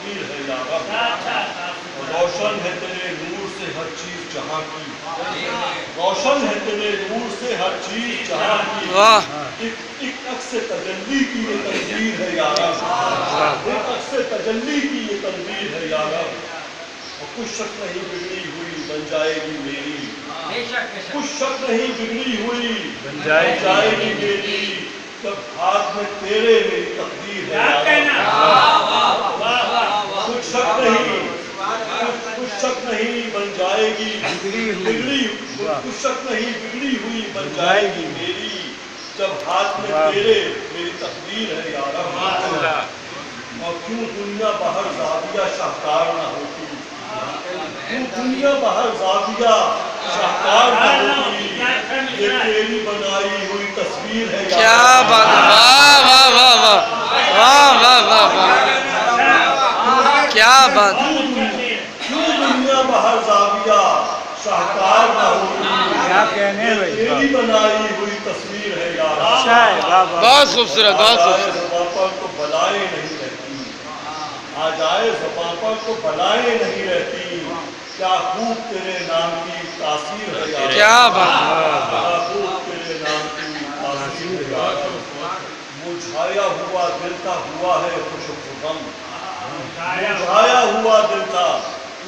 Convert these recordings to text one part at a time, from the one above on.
تقدیر ہے یا رب، روشن ہے تیرے نور سے ہر چیز جہاں کی، روشن ہے تیرے نور سے ہر چیز جہاں کی، ایک عکس تجلی کی یہ تدبیر ہے یا رب، ایک عکس تجلی کی یہ تدبیر ہے یا رب، اور کچھ شک نہیں بگڑی ہوئی بن جائے گی میری، کچھ شک نہیں بگڑی ہوئی بن جائے گی میری، جب ہاتھ میں تیرے میری تقدیر ہے یا رب، کچھ شک نہیں بن جائے گی بگڑی، کچھ شک نہیں بگڑی ہوئی بن جائے گی میری، جب ہاتھ میں تیرے میری تقدیر ہے یا رب، اور کیوں دنیا باہر زاویہ شاہکار نہ ہوتی، کیوں دنیا باہر زاویہ شاہکار نہ ہوتی، یہ تیری بنائی ہوئی تصویر ہے یا کیا بات، واہ واہ واہ واہ واہ واہ واہ واہ، کیا بات، کیوں دنیا باہر زاویہ شاہکار نہ ہوتی، یہ تیری بنائی ہوئی تصویر ہے یا رب، بہت خوبصورت، بہت خوبصورت، زباں پر تو بلائیں نہیں رہتی، آ جائے زباں پر تو بلائیں نہیں رہتی، کیا خوب تیرے نام کی تاثیر ہے یا رب، کیا بات، کیا خوب تیرے نام کی تاثیر ہے یا رب، مرجھایا ہوا دل کا ہوا ہے خوش و خرم، مرجھایا ہوا دل کا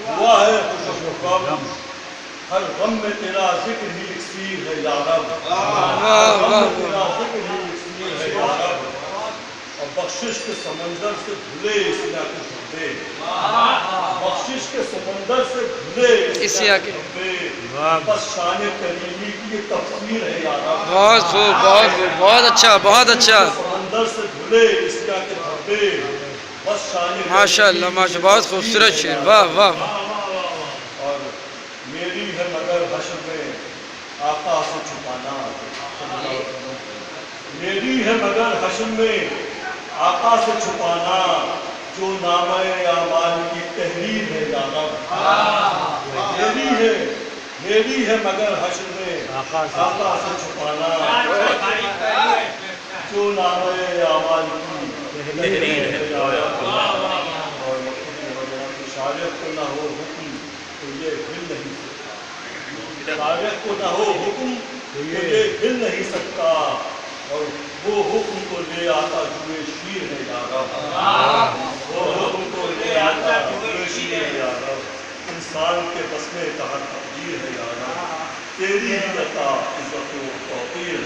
ہوا ہے خوش و خرم، ہر غم میں تیرا ذکر ہی اکسیر ہے یا رب، ہر غم میں تیرا ذکر ہی اکسیر ہے یا رب، اور بخشش کے سمندر سے دھلے سینا کے دھبے، بخشش کے سمندر سے دھلے سینا کے دھبے، بس شان کریمی کی یہ تفسیر ہے یا رب، بہت خوب، بہت خوب، بہت اچھا، بہت اچھا، سمندر سے دھلے سینا کے دھبے، بس شان ماشاء اللہ ماشاء اللہ، بہت خوبصورت شعر، واہ واہ، اور میری ہے مگر حشر میں آقا سے چھپانا، میری ہے مگر حشر میں آقا سے چھپانا، جو نامہ اعمال کی تحریر ہے یا رب، میری ہے مگر حشر میں آقا سے چھپانا، جو نامہ اعمال کی تحریر ہے یا رب، اور شاعر کو نہ ہو حکم تو یہ ہل نہیں سکتا، شاعر کو نہ ہو حکم تو یہ ہل نہیں سکتا، اور وہ حکم کو لے آتا جوئے شیر ہے یا رب، وہ حکم کو لے آتا جوئے شیر ہے یا رب، انسان کے بس میں تحت تقدیر ہے یا رب، تیری عطا عزت و توقیر ہے